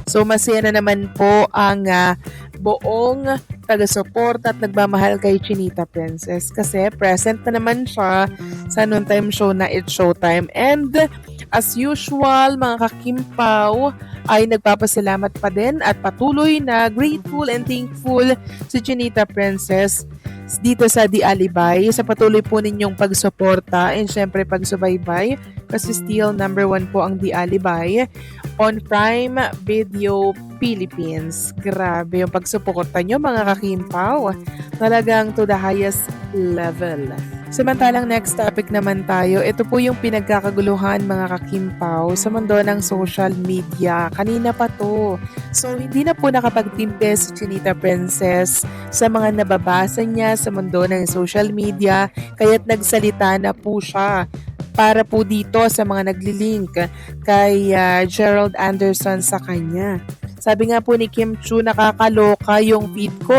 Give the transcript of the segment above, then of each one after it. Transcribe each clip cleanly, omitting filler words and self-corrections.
So masaya na naman po ang buong taga-support at nagmamahal kay Chinita Princess kasi present na naman siya sa noontime show na It's Showtime. And as usual, mga kakimpaw, ay nagpapasalamat pa din at patuloy na grateful and thankful si Chinita Princess dito sa The Alibay sa patuloy po ninyong pagsuporta and syempre pagsubaybay kasi still number 1 po ang The Alibay on Prime Video Philippines. Grabe yung pagsuporta nyo mga kakimpaw. Talagang to the highest level. Samantalang next topic naman tayo, ito po yung pinagkakaguluhan mga kakimpaw sa mundo ng social media. Kanina pa to. So hindi na po nakapagtimpe si Chinita Princess sa mga nababasa niya sa mundo ng social media, kaya't nagsalita na po siya para po dito sa mga naglilink kay Gerald Anderson sa kanya. Sabi nga po ni Kim Chu, nakakaloka yung feed ko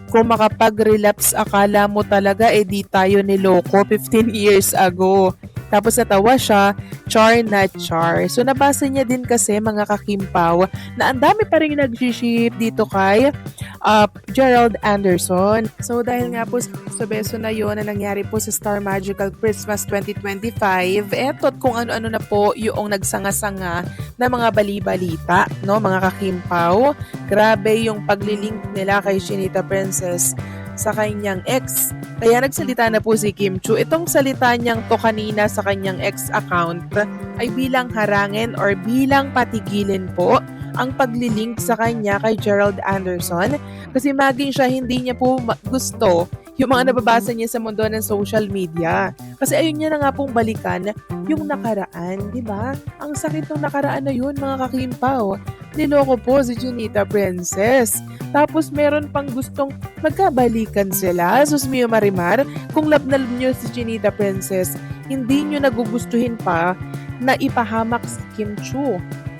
Kung makapag-relapse akala mo talaga di tayo niloko 15 years ago. Tapos natawa siya, char na char. So nabasa niya din kasi mga kakimpaw na ang dami pa rin nag-ship dito kay Gerald Anderson. So dahil nga po sa beso na yon na nangyari po sa Star Magical Christmas 2025, eto't kung ano-ano na po yung nagsanga-sanga na mga bali-balita, no mga kakimpaw. Grabe yung paglilink nila kay Chinita Princess sa kanyang ex. Kaya nagsalita na po si Kim Chu. Itong salita niyang to kanina sa kanyang ex account ay bilang harangin or bilang patigilin po ang paglilink sa kanya kay Gerald Anderson kasi maging siya hindi niya po gusto yung mga nababasa niya sa mundo ng social media. Kasi ayun niya na nga pong balikan yung nakaraan, di ba? Ang sakit ng nakaraan na yun, mga kakimpaw. Niloko po si Chinita Princess. Tapos meron pang gustong magkabalikan sila. Sus mio Marimar, kung love na love niyo si Chinita Princess, hindi niyo nagugustuhin pa na ipahamak si Kim Chu.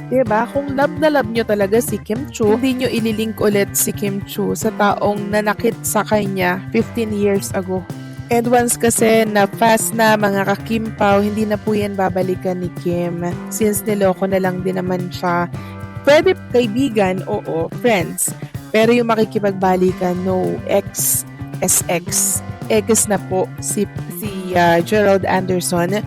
Diba? Kung love na love nyo talaga si Kim Chu, hindi nyo ililink ulit si Kim Chu sa taong nanakit sa kanya 15 years ago. And once kasi na fast na mga kakimpaw, hindi na po yan babalikan ni Kim since niloko na lang din naman siya. Pwede kaibigan, oo, friends. Pero yung makikipagbalikan, no, ex, SX. Ex na po si Gerald Anderson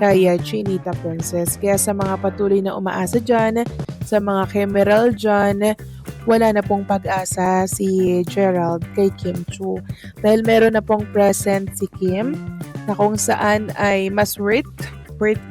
kay Chinita Princess. Kaya sa mga patuloy na umaasa dyan, sa mga Kemeral dyan, wala na pong pag-asa si Gerald kay Kim Chu. Dahil meron na pong present si Kim na kung saan ay mas worth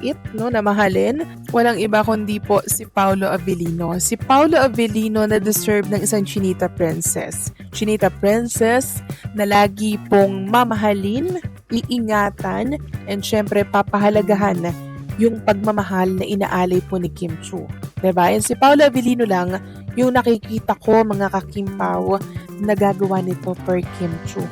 it, no, na mahalin. Walang iba kundi po si Paolo Avellino. Si Paolo Avellino na deserve ng isang Chinita Princess. Chinita Princess na lagi pong mamahalin, iingatan, and syempre papahalagahan yung pagmamahal na inaalay po ni Kim Chu. Diba? And si Paolo Avellino lang yung nakikita ko mga kakimpaw na gagawa nito for Kim Chu.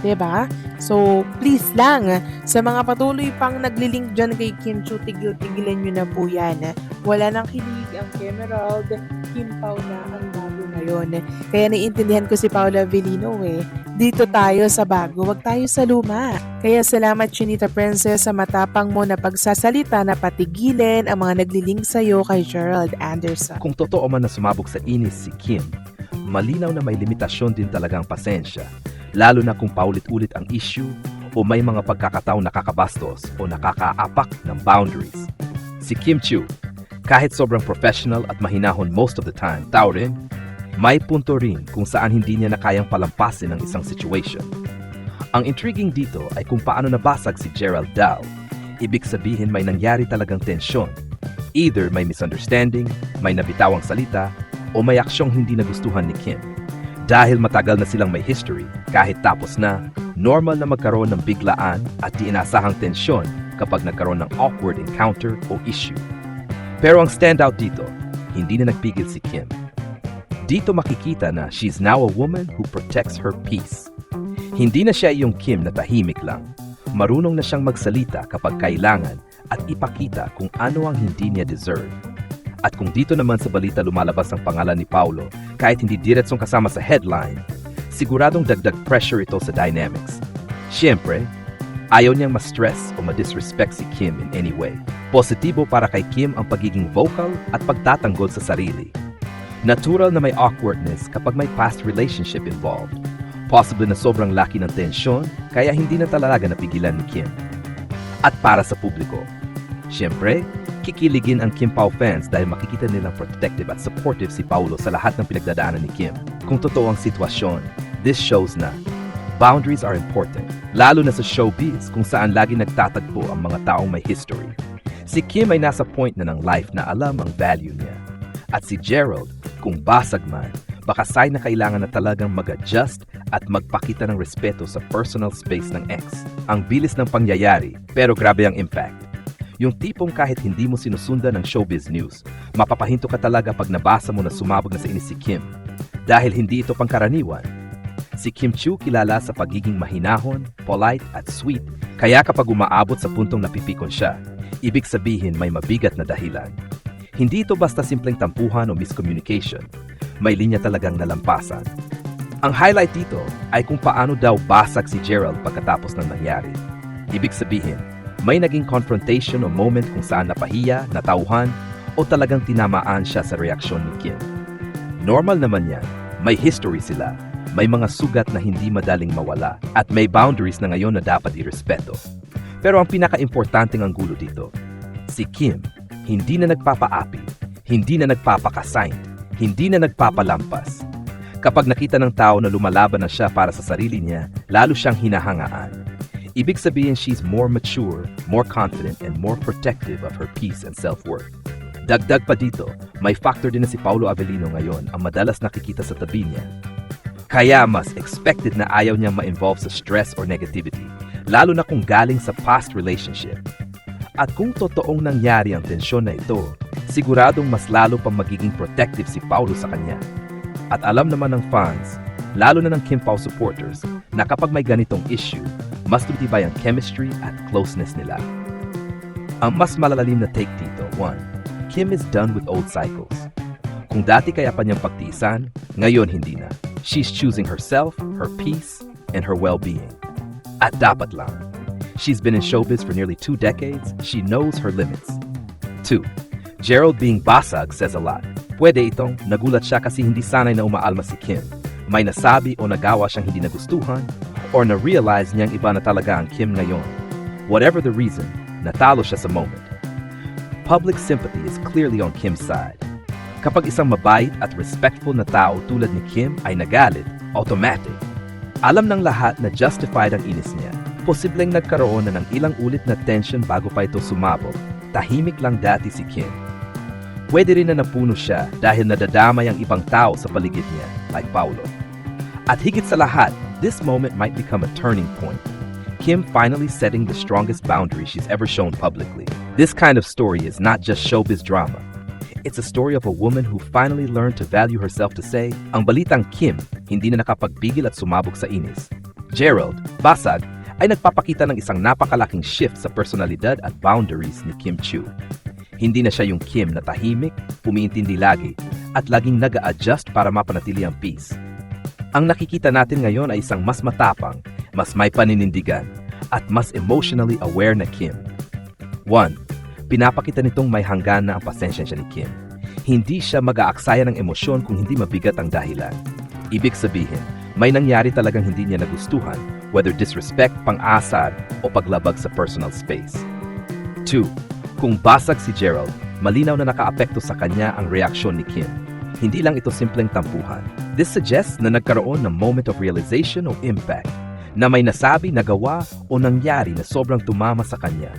Diba? So, please lang, sa mga patuloy pang naglilink dyan kay Kim Chu, tigil-tigilan nyo na po yan. Wala nang kilig ang Kemerald, Kimpaw na ang bago ngayon. Kaya naiintindihan ko si Paolo Avellino dito tayo sa bago, wag tayo sa luma. Kaya salamat Chinita Princess sa matapang mo na pagsasalita na patigilin ang mga naglilink sa'yo kay Gerald Anderson. Kung totoo man na sumabog sa inis si Kim, malinaw na may limitasyon din talagang pasensya. Lalo na kung paulit-ulit ang issue o may mga pagkakataong nakakabastos o nakakaapak ng boundaries. Si Kim Chu, kahit sobrang professional at mahinahon most of the time, tao rin, may punto rin kung saan hindi niya na kayang palampasin ang isang situation. Ang intriguing dito ay kung paano nabasag si Gerald Dal. Ibig sabihin may nangyari talagang tensyon. Either may misunderstanding, may nabitawang salita, o may aksyong hindi nagustuhan ni Kim. Dahil matagal na silang may history, kahit tapos na, normal na magkaroon ng biglaan at di inasahang tensyon kapag nagkaroon ng awkward encounter o issue. Pero ang standout dito, hindi na nagpigil si Kim. Dito makikita na she's now a woman who protects her peace. Hindi na siya yung Kim na tahimik lang. Marunong na siyang magsalita kapag kailangan at ipakita kung ano ang hindi niya deserve. At kung dito naman sa balita lumalabas ang pangalan ni Paolo, kahit hindi diretsong kasama sa headline, siguradong dagdag pressure ito sa dynamics. Siyempre, ayaw niyang ma-stress o ma-disrespect si Kim in any way. Positibo para kay Kim ang pagiging vocal at pagtatanggol sa sarili. Natural na may awkwardness kapag may past relationship involved. Possible na sobrang laki ng tensyon kaya hindi na talaga napigilan ni Kim. At para sa publiko, siyempre, kikiligin ang Kim Pao fans dahil makikita nilang protective at supportive si Paulo sa lahat ng pinagdadaanan ni Kim. Kung totoo ang sitwasyon, this shows na boundaries are important, lalo na sa showbiz kung saan lagi nagtatagpo ang mga taong may history. Si Kim ay nasa point na ng life na alam ang value niya. At si Gerald, kung basag man, baka sign na kailangan na talagang mag-adjust at magpakita ng respeto sa personal space ng ex. Ang bilis ng pangyayari, pero grabe ang impact. Yung tipong kahit hindi mo sinusundan ng showbiz news, mapapahinto ka talaga pag nabasa mo na sumabog na sa inis si Kim. Dahil hindi ito pangkaraniwan. Si Kim Chiu kilala sa pagiging mahinahon, polite at sweet, kaya kapag umaabot sa puntong napipikon siya, ibig sabihin may mabigat na dahilan. Hindi ito basta simpleng tampuhan o miscommunication. May linya talagang nalampasan. Ang highlight dito ay kung paano daw basag si Gerald pagkatapos ng nangyari. Ibig sabihin, may naging confrontation o moment kung saan napahiya, natauhan, o talagang tinamaan siya sa reaksyon ni Kim. Normal naman yan, may history sila, may mga sugat na hindi madaling mawala, at may boundaries na ngayon na dapat irespeto. Pero ang pinaka-importanteng anggulo dito, si Kim, hindi na nagpapaapi, hindi na nagpapakasign, hindi na nagpapalampas. Kapag nakita ng tao na lumalaban na siya para sa sarili niya, lalo siyang hinahangaan. Ibig sabihin she's more mature, more confident, and more protective of her peace and self-worth. Dagdag pa dito, may factor din na si Paulo Avellino ngayon ang madalas nakikita sa tabi niya. Kaya mas expected na ayaw niyang ma-involve sa stress or negativity, lalo na kung galing sa past relationship. At kung totoong nangyari ang tensyon na ito, siguradong mas lalo pang magiging protective si Paulo sa kanya. At alam naman ng fans, lalo na ng Kim Pao supporters, na kapag may ganitong issue, mas tumitibay ang chemistry at closeness nila. Ang mas malalalim na take dito, 1. Kim is done with old cycles. Kung dati kaya pa niyang pagtiisan, ngayon hindi na. She's choosing herself, her peace, and her well-being. At dapat lang. She's been in showbiz for nearly 2 decades. She knows her limits. 2. Gerald being basag says a lot. Pwede itong nagulat siya kasi hindi sanay na umaalma si Kim. May nasabi o nagawa siyang hindi nagustuhan or na-realize niyang iba na talaga ang Kim ngayon. Whatever the reason, natalo siya sa moment. Public sympathy is clearly on Kim's side. Kapag isang mabait at respectful na tao tulad ni Kim ay nagalit, automatic. Alam ng lahat na justified ang inis niya. Posibleng nagkaroon na ng ilang ulit na tension bago pa ito sumabog. Tahimik lang dati si Kim. Pwede rin na napuno siya dahil nadadamay ang ibang tao sa paligid niya, like Paulo. At higit sa lahat, this moment might become a turning point. Kim finally setting the strongest boundary she's ever shown publicly. This kind of story is not just showbiz drama. It's a story of a woman who finally learned to value herself to say, ang balitang Kim, hindi na nakapagpigil at sumabog sa inis. Gerald, basag, ay nagpapakita ng isang napakalaking shift sa personalidad at boundaries ni Kim Chiu. Hindi na siya yung Kim na tahimik, umiintindi lagi, at laging nag-a-adjust para mapanatili ang peace. Ang nakikita natin ngayon ay isang mas matapang, mas may paninindigan, at mas emotionally aware na Kim. 1. Pinapakita nitong may hanggan na ang pasensya siya ni Kim. Hindi siya mag-aaksaya ng emosyon kung hindi mabigat ang dahilan. Ibig sabihin, may nangyari talagang hindi niya nagustuhan, whether disrespect, pang-asar, o paglabag sa personal space. 2. Kung basag si Gerald, malinaw na nakaapekto sa kanya ang reaksyon ni Kim. Hindi lang ito simpleng tampuhan. This suggests na nagkaroon ng moment of realization o impact, na may nasabi, nagawa, o nangyari na sobrang tumama sa kanya.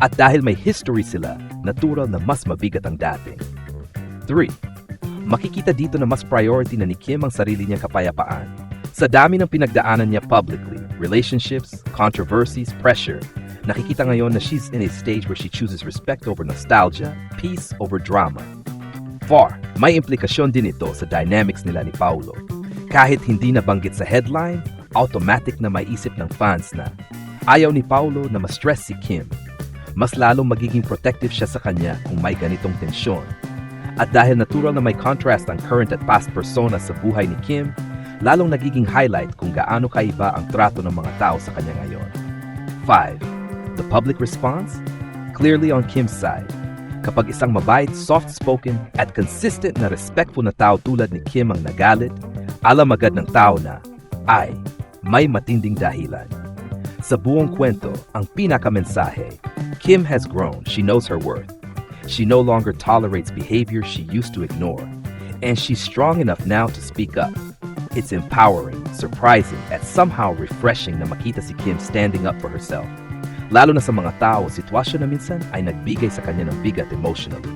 At dahil may history sila, natural na mas mabigat ang dating. 3. Makikita dito na mas priority na ni Kim ang sarili niyang kapayapaan. Sa dami ng pinagdaanan niya publicly, relationships, controversies, pressure, nakikita ngayon na she's in a stage where she chooses respect over nostalgia, peace over drama. 4. May implikasyon din ito sa dynamics nila ni Paulo. Kahit hindi nabanggit sa headline, automatic na maiisip ng fans na ayaw ni Paulo na ma-stress si Kim. Mas lalong magiging protective siya sa kanya kung may ganitong tensyon. At dahil natural na may contrast ang current at past persona sa buhay ni Kim, lalong nagiging highlight kung gaano kaiba ang trato ng mga tao sa kanya ngayon. 5. The public response? clearly on Kim's side. Kapag isang mabait, soft-spoken at consistent na respectful na tao tulad ni Kim ang nagalit, alam agad ng tao na, ay, may matinding dahilan. Sa buong kwento, ang pinakamensahe, Kim has grown, she knows her worth. She no longer tolerates behavior she used to ignore. And she's strong enough now to speak up. It's empowering, surprising, at somehow refreshing na makita si Kim standing up for herself. Lalo na sa mga tao, sitwasyon na minsan ay nagbigay sa kanya ng bigat emotionally.